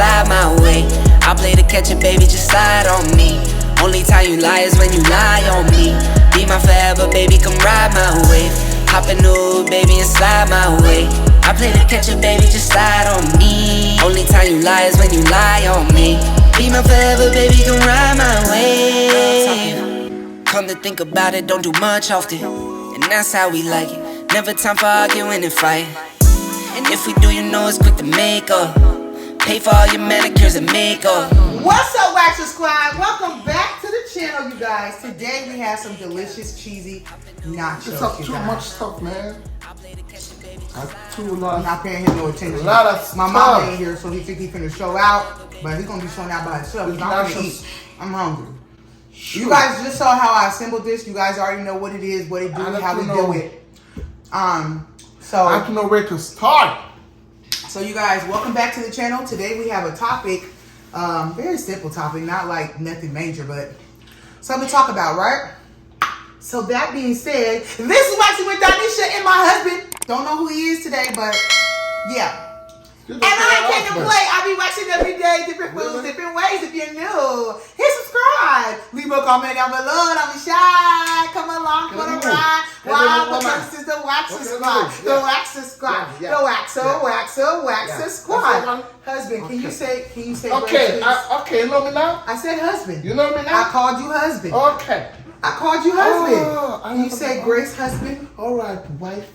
slide my way. I play to catch a baby, just slide on me. Only time you lie is when you lie on me. Be my forever, baby, come ride my wave. Hop in the baby, and slide my way. I play to catch a baby, just slide on me. Only time you lie is when you lie on me. Be my forever, baby, come ride my wave. Come to think about it, don't do much often, and that's how we like it. Never time for arguing and fighting. And if we do, you know it's quick to make up. Pay for all your manicures and makeup. What's up, Waxer Squad? Welcome back to the channel, you guys. Today we have some delicious cheesy nachos. It's up too much stuff, man. I'm not paying him no attention. A lot of My stuff. mom ain't here, so he think he finna show out, but he gonna be showing out by himself. I'm gonna eat. I'm hungry. Sure. You guys just saw how I assembled this. You guys already know what it is, what it do, how we do it. So I don't know where to start. So you guys, welcome back to the channel. Today we have a topic, very simple topic, not like nothing major, but something to talk about, right? So that being said, this is Waxing with Donisha and my husband. Don't know who he is today, but yeah. And I came to play. I be waxing every day, different foods, different ways. If you're new, hit subscribe. Leave a comment down below. Don't be shy. Come along for the ride. Wow, because this is the Waxer Squad. The Waxer Squad. The Waxer Squad. Husband, can you say Okay, okay, you know me now? I said husband. You know me now? I called you husband. Okay. I called you husband. Can you say Grace husband? All right, wife.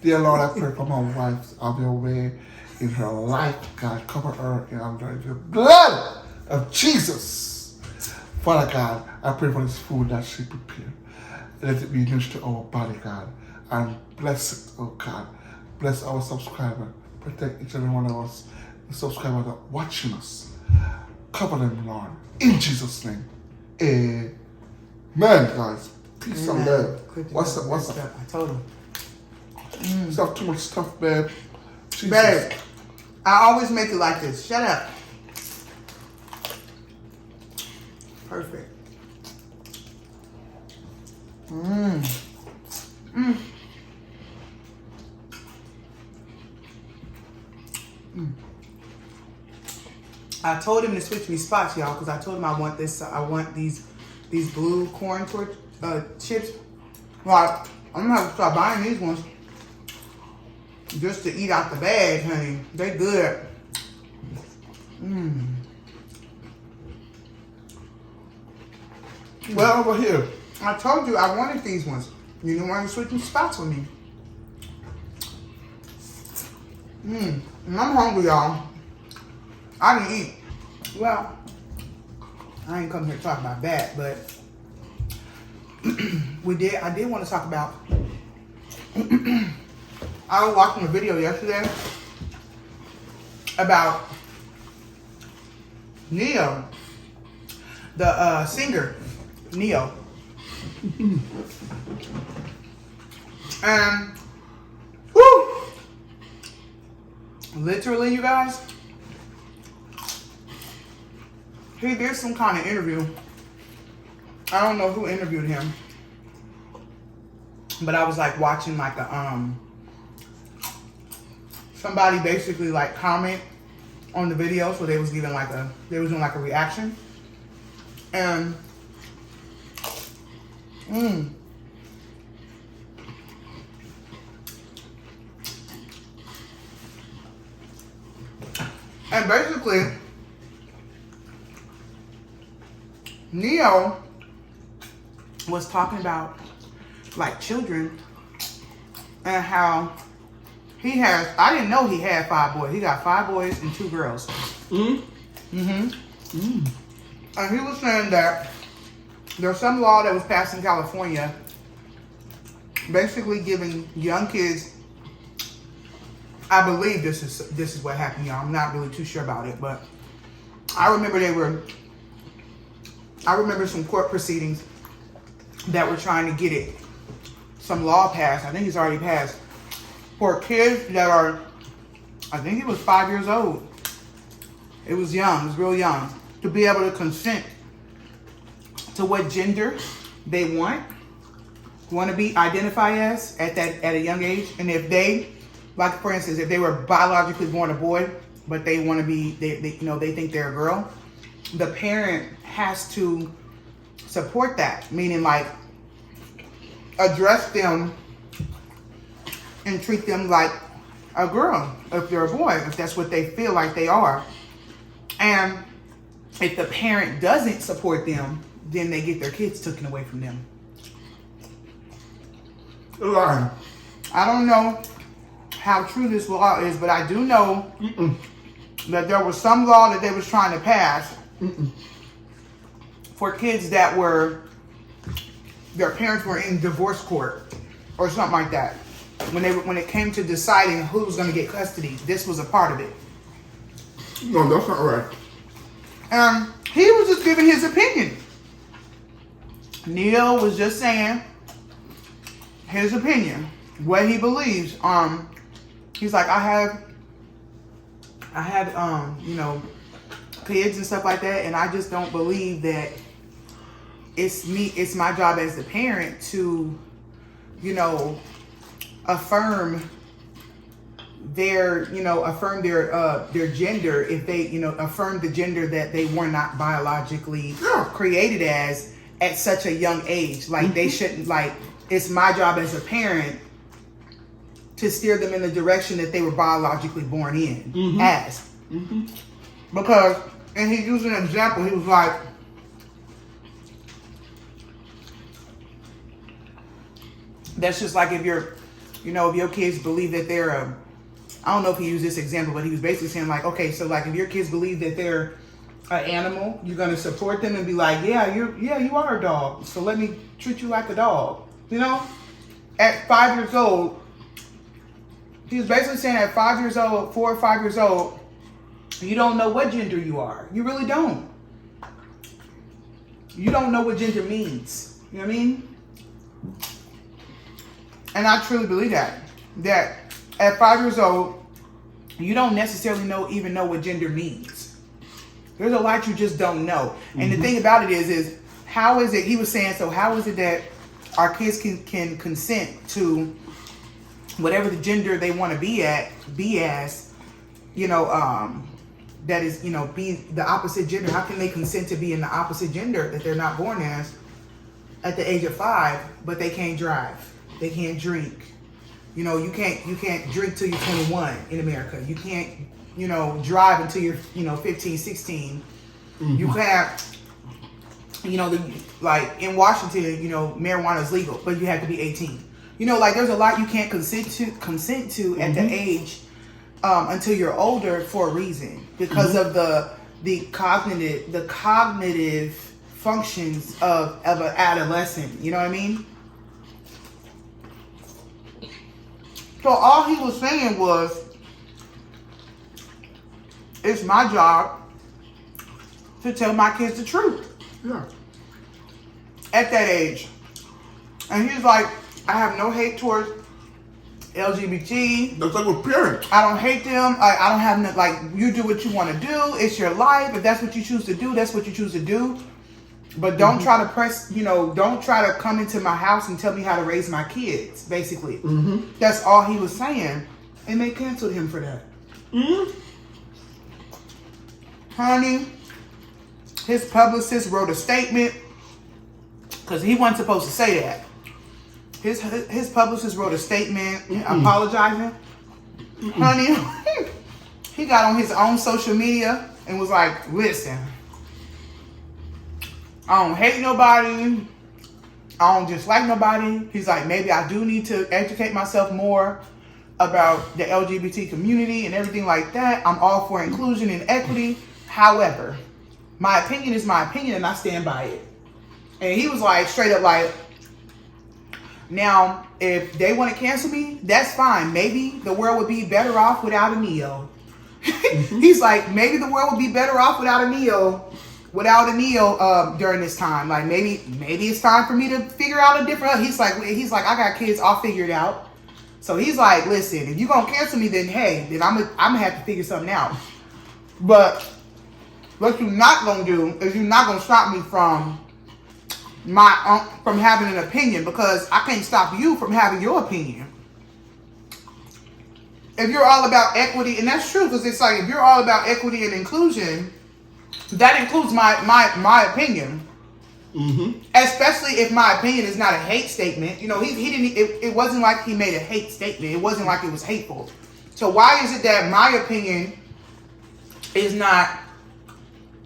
Dear Lord, I pray for my wife. I'll be away in her life. God, cover her in the blood of Jesus. Father God, I pray for this food that she prepared. Let it be used to our body, God. And bless it, oh God. Bless our subscriber. Protect each and every one of us. The subscribers that are watching us. Cover them, Lord. In Jesus' name. Amen, guys. Peace and love. What's up? I told him. It's not too much stuff, babe. Jesus. Babe, I always make it like this. Shut up. Perfect. I told him to switch me spots, y'all, because I told him I want this. I want these blue corn chips. Well, I'm gonna have to start buying these ones just to eat out the bag, honey. They good. Well, over here. I told you I wanted these ones. You didn't want to switch spots with me. And I'm hungry, y'all. I didn't eat. Well, I ain't come here to talk about that, but I did want to talk about I was watching a video yesterday about Neo, the singer Neo. And whoo, literally, you guys, he did some kind of interview. I don't know who interviewed him, but I was like watching like a somebody basically like comment on the video, so they was giving like they was doing like a reaction, and and basically Neo was talking about like children and how he has, I didn't know he had 5 boys. He got 5 boys and 2 girls. And he was saying that there's some law that was passed in California basically giving young kids, I believe this is what happened, y'all. I'm not really too sure about it, but I remember some court proceedings that were trying to get some law passed. I think it's already passed for kids that are, I think he was 5 years old. It was young, it was real young, to be able to consent to what gender they want to be identified as at a young age. And if they, like for instance, if they were biologically born a boy, but they want to be, they think they're a girl, the parent has to support that. Meaning, like, address them and treat them like a girl if they're a boy, if that's what they feel like they are. And if the parent doesn't support them, then they get their kids taken away from them. Right. I don't know how true this law is, but I do know that there was some law that they was trying to pass for kids that were, their parents were in divorce court or something like that. When it came to deciding who was going to get custody, this was a part of it. No, that's not right. He was just giving his opinion. Neil was just saying his opinion, what he believes. He's like, I have kids and stuff like that, and I just don't believe that it's my job as the parent to, affirm their gender if they, affirm the gender that they were not biologically created as at such a young age. Like, they shouldn't, like, it's my job as a parent to steer them in the direction that they were biologically born in as. Because, and he used an example, he was like, that's just like if your kids believe that they're I don't know if he used this example, but he was basically saying, like, okay, so like if your kids believe that they're an animal, you're gonna support them and be like, you are a dog, so let me treat you like a dog. At 5 years old, he was basically saying at 5 years old, 4 or 5 years old, you don't know what gender you are. You really don't. You don't know what gender means. You know what I mean? And I truly believe that at 5 years old, you don't necessarily even know what gender means. There's a lot you just don't know. And the thing about it is how is it, he was saying, so how is it that our kids can consent to whatever the gender they want to be as, that is, be the opposite gender? How can they consent to be in the opposite gender that they're not born as at the age of 5, but they can't drive? They can't drink. You can't drink till you're 21 in America. You can't, drive until you're, 15, 16. You can't, like in Washington, marijuana is legal, but you have to be 18. There's a lot you can't consent to at the age until you're older for a reason, because of the cognitive functions of an adolescent. You know what I mean? So all he was saying was, it's my job to tell my kids the truth. Yeah. At that age. And he's like, I have no hate towards LGBT. That's like with parents. I don't hate them. I don't have no, like, you do what you want to do. It's your life. If that's what you choose to do, that's what you choose to do. But don't try to don't try to come into my house and tell me how to raise my kids, basically. That's all he was saying. And they canceled him for that. Honey, his publicist wrote a statement, because he wasn't supposed to say that. His publicist wrote a statement apologizing. Honey, he got on his own social media and was like, listen, I don't hate nobody. I don't dislike nobody. He's like, maybe I do need to educate myself more about the LGBT community and everything like that. I'm all for inclusion and equity. However, my opinion is my opinion and I stand by it. And he was like, straight up like, now, if they want to cancel me, that's fine. Maybe the world would be better off without a Neo. He's like, maybe the world would be better off without a Neo. During this time, like maybe it's time for me to figure out a different. He's like, I got kids all figured out. So he's like, listen, if you gonna cancel me, then hey, then I'm gonna have to figure something out. But what you're not gonna do is you're not gonna stop me from from having an opinion, because I can't stop you from having your opinion. if you're all about equity, and that's true, because it's like, if you're all about equity and inclusion, that includes my opinion. Mm-hmm. Especially if my opinion is not a hate statement. You know, he didn't, it wasn't like he made a hate statement. It wasn't like it was hateful. So why is it that my opinion is not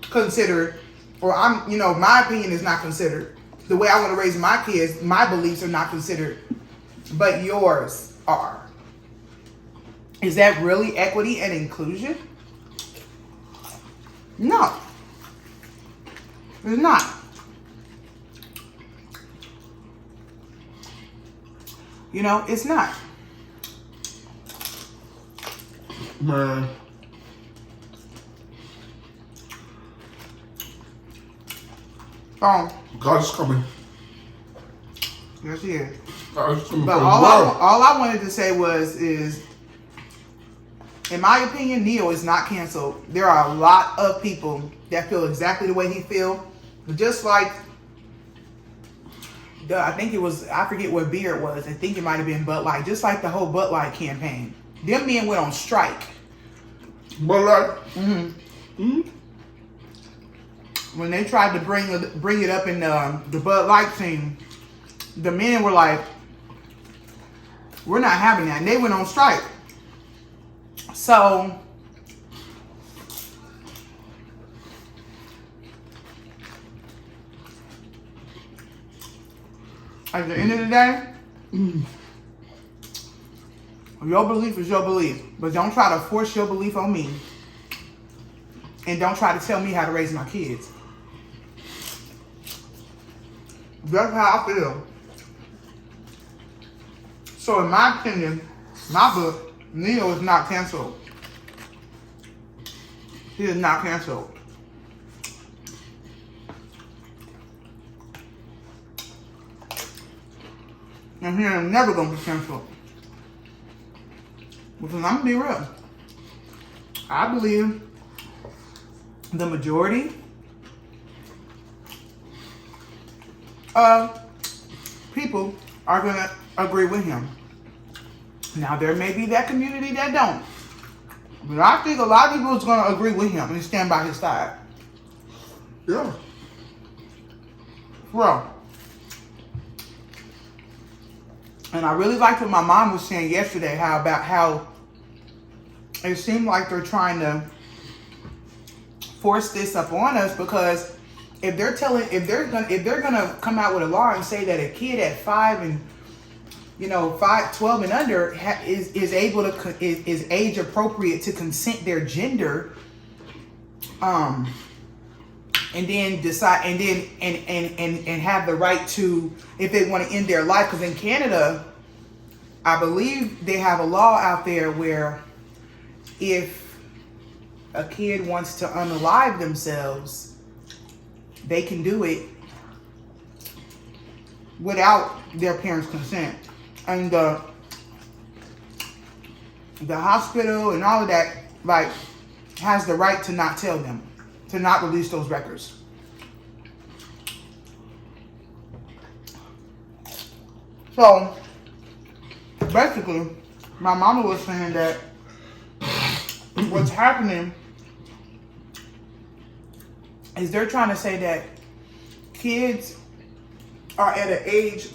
considered, or my opinion is not considered? The way I want to raise my kids, my beliefs are not considered, but yours are. Is that really equity and inclusion? No. It's not. You know, it's not. Man. God is coming. Yes, he is. God is coming. But all I wanted to say is, in my opinion, Neo is not canceled. There are a lot of people that feel exactly the way he feels. Just like, I think it was, I forget what beer it was. I think it might have been Bud Light. Just like the whole Bud Light campaign. Them men went on strike. Bud Light? Mm-hmm. Mm-hmm. When they tried to bring it up in the Bud Light scene, the men were like, we're not having that. And they went on strike. So, at the end of the day, your belief is your belief. But don't try to force your belief on me. And don't try to tell me how to raise my kids. That's how I feel. So in my opinion, my book, Neo is not canceled. He is not canceled. And he ain't never gonna be canceled. Because I'm gonna be real. I believe the majority of people are gonna agree with him. Now there may be that community that don't. But I think a lot of people is gonna agree with him and stand by his side. Yeah. Bro. And I really liked what my mom was saying yesterday, how it seemed like they're trying to force this up on us, because if they're gonna come out with a law and say that a kid at 5 and 12 and under is age appropriate to consent their gender, and then decide and have the right to, if they want to end their life. Because in Canada, I believe they have a law out there where if a kid wants to unalive themselves, they can do it without their parents' consent. And the hospital and all of that, like, has the right to not tell them, to not release those records. So, basically, my mama was saying that what's happening is they're trying to say that kids are at an age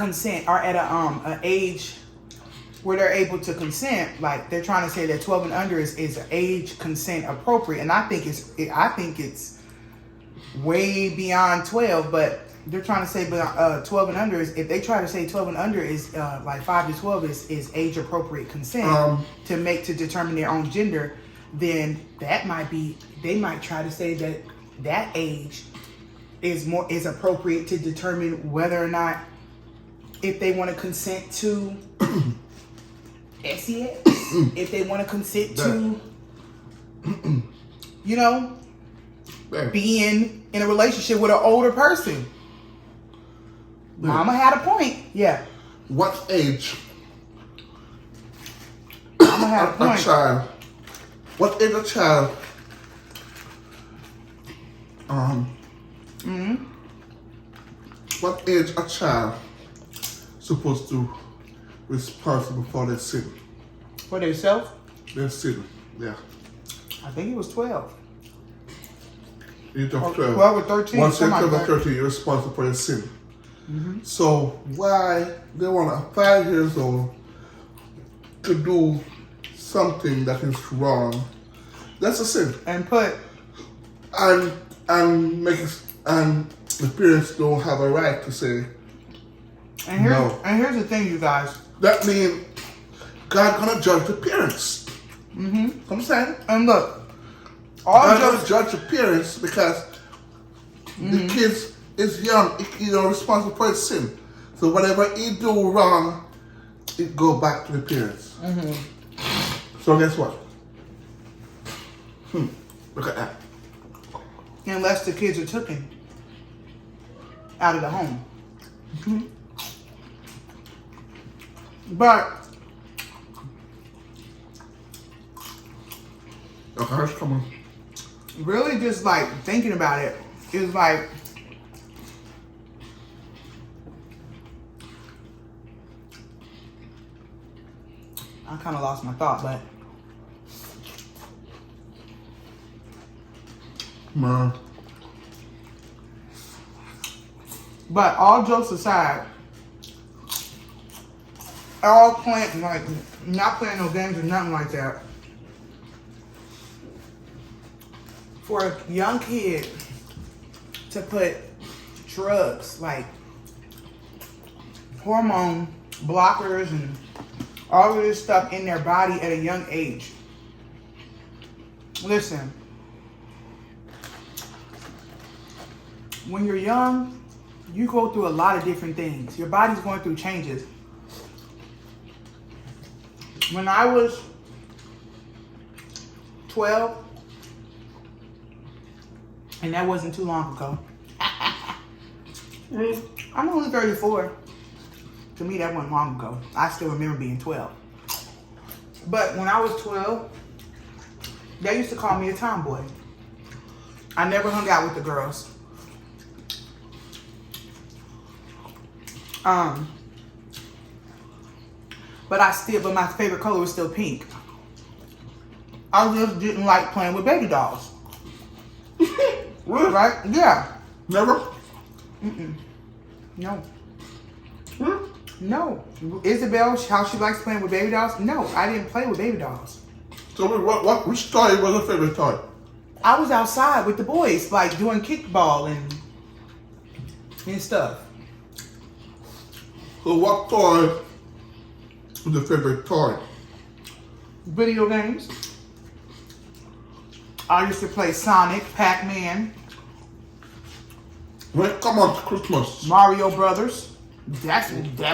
an age where they're able to consent. Like, they're trying to say that 12 and under is age consent appropriate, and I think it's way beyond 12. But they're trying to say 12 and under is, if they try to say 12 and under is like 5 to 12 is age appropriate consent to determine their own gender, then that might be, they might try to say that age is appropriate to determine whether or not, if they want to consent to SEX, if they want to consent to, being in a relationship with an older person. Mama had a point. Yeah. What age? Mama had a point. A child. What age a child? What age a child supposed to responsible for their sin? For themselves? Their sin. Yeah. I think he was 12. Age of 12. 12 or 13. Once you're 12 or something like that. 13, you're responsible for your sin. So why they want a 5 years old to do something that is wrong? That's a sin. And put And make it, and the parents don't have a right to say no. And here's the thing, you guys. That means God gonna judge the parents. I'm saying. And look, all God jokes, gonna judge the parents because the kids is young, responsible for his sin. So whatever he do wrong, it go back to the parents. So guess what? Look at that. unless the kids are taken out of the home. But Okay, come on. really just like thinking about it is like, I kind of lost my thought, Man. but all jokes aside, all playing, like, not playing no games or nothing like that. For a young kid to put drugs like hormone blockers and all of this stuff in their body at a young age. Listen, when you're young, you go through a lot of different things. Your body's going through changes. When I was 12, and that wasn't too long ago. I'm only 34. To me, that wasn't long ago. I still remember being 12. But when I was 12, they used to call me a tomboy. I never hung out with the girls. But my favorite color was still pink. I just didn't like playing with baby dolls. Really? Right? Yeah. Never? No. No. Isabel, how she likes playing with baby dolls? No, I didn't play with baby dolls. So which toy was your favorite toy? I was outside with the boys, like doing kickball and stuff. So what toy was your favorite toy? Video games. I used to play Sonic, Pac-Man, When it come on to Christmas, Mario Brothers. That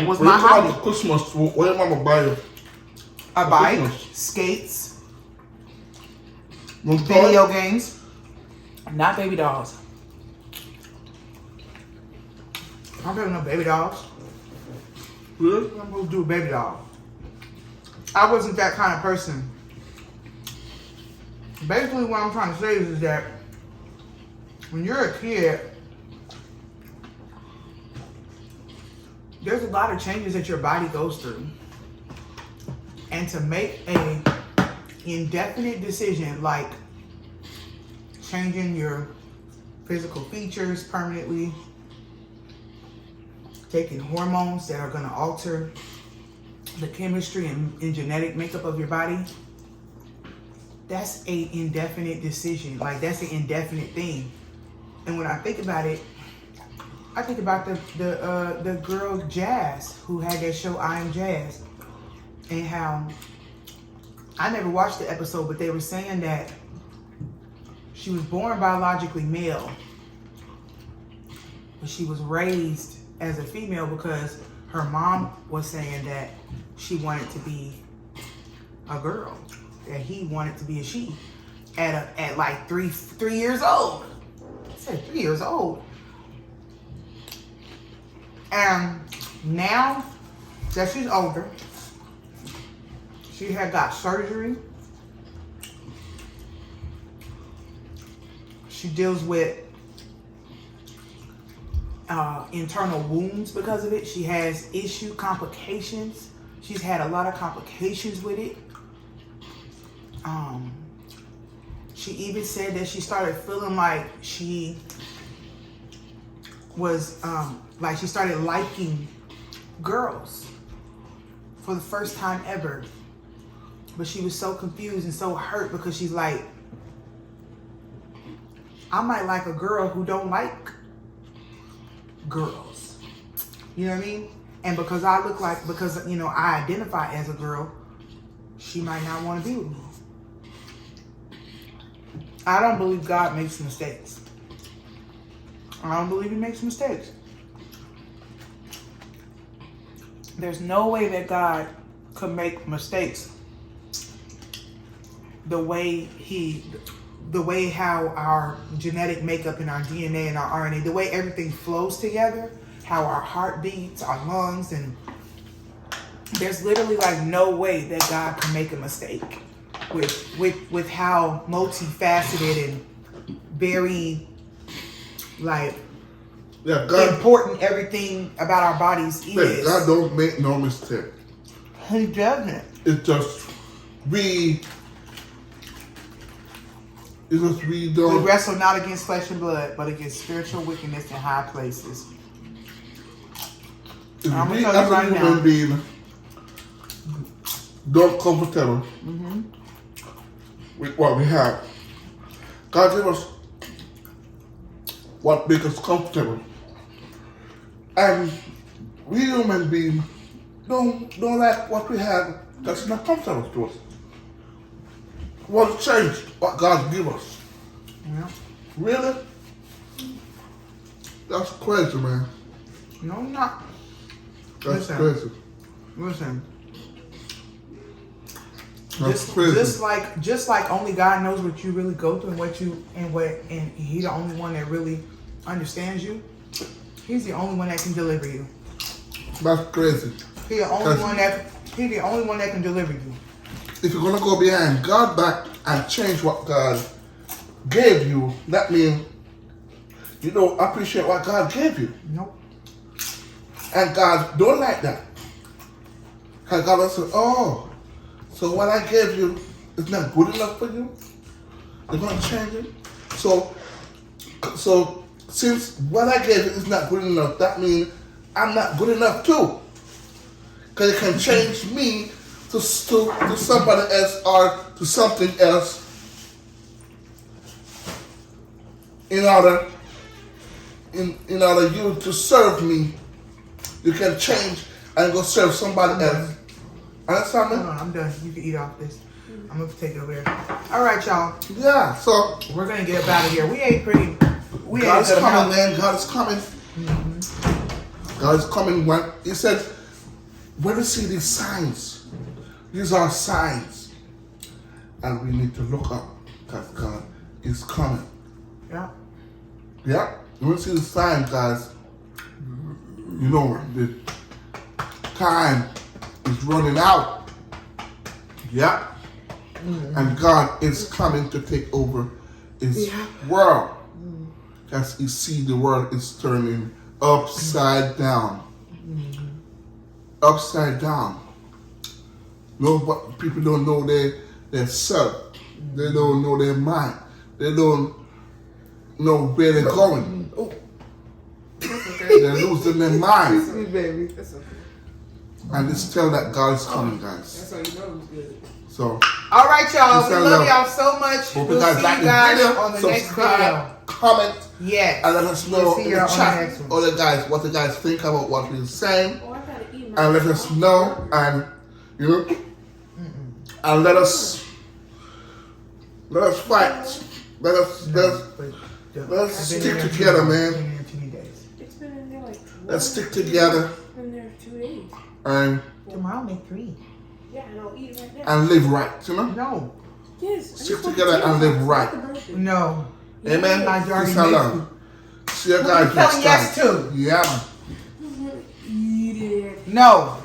was when my it come on to hobby. Christmas, what your mama buy you? A bike, Christmas. skates, No toy? video games, not baby dolls. I don't know baby dolls. Really? I'm supposed to do a baby doll. I wasn't that kind of person. Basically, what I'm trying to say is that when you're a kid, there's a lot of changes that your body goes through. And to make a indefinite decision like changing your physical features permanently, taking hormones that are going to alter the chemistry and genetic makeup of your body, that's a indefinite decision. Like, that's an indefinite thing. And when I think about it, I think about the girl Jazz who had that show I Am Jazz, and how I never watched the episode, but they were saying that she was born biologically male, but she was raised as a female because her mom was saying that she wanted to be a girl, that he wanted to be a she at like three years old. I said 3 years old. And now that she's older, she had got surgery. She deals with internal wounds because of it. She has complications. She's had a lot of complications with it. she even said that she started feeling like she was, like she started liking girls for the first time ever. But she was so confused and so hurt because she's like, I might like a girl who don't like girls. You know what I mean? And because I look like, because, you know, I identify as a girl, she might not want to be with me. I don't believe God makes mistakes. I don't believe he makes mistakes. There's no way that God could make mistakes the way how our genetic makeup and our DNA and our RNA, the way everything flows together, how our heart beats, our lungs, and there's literally like no way that God can make a mistake with how multifaceted and very like important everything about our bodies is. God don't make no mistake. He doesn't. It's just we don't. We wrestle not against flesh and blood, but against spiritual wickedness in high places. If we as a human being don't comfortable with what we have, God gave us what makes us comfortable, and we human beings don't like what we have that's not comfortable to us. We want to change what God give us. Yeah. Really? That's crazy, man. No, not. That's crazy. Listen. That's crazy. Just like only God knows what you really go through and he the only one that really understands you. He's the only one that can deliver you. That's crazy. He's the only one that can deliver you. If you're gonna go behind God back and change what God gave you, that means you don't appreciate what God gave you. Nope. And God don't like that. And God will say, oh, so what I gave you is not good enough for you? You're gonna change it? So since what I gave you is not good enough, that means I'm not good enough too. Because it can change me to somebody else or to something else in order you to serve me. You can change and go serve somebody else. Understand me? Hold on, I'm done. You can eat off this. I'm gonna take it over here. All right, y'all. Yeah, so we're gonna get up out of here. We ate pretty. God is coming, man. God is coming. God is coming. When he said, when we see these signs, these are signs, and we need to look up because God is coming. Yeah. Yeah. When we see the signs, guys, you know the time is running out. Yeah. And God is coming to take over his world. As you see, the world is turning upside down. Upside down. No, but people don't know their self. They don't know their mind. They don't know where they're going. Oh. They're losing their mind. Sweet baby. That's okay. And it's tell that God is coming, guys. That's how you know it's good. So, all right, y'all. We love y'all so much. Hope we'll you guys see like you guys the video. on the next video. Comment. Yes. And let us know in the chat, the all the guys, what the guys think about what we're saying. And let us know, and you know, and let us fight. Let us stick together, man. It's been in there like Let's stick together. It's been there 2 days. And tomorrow make 3. Yeah, and I'll eat it right now. And live right, you know? No. Yes. Stick together and live right. No. Amen. Majority Peace and love. See you guys next time. Yes to. Yeah. Eat it. No.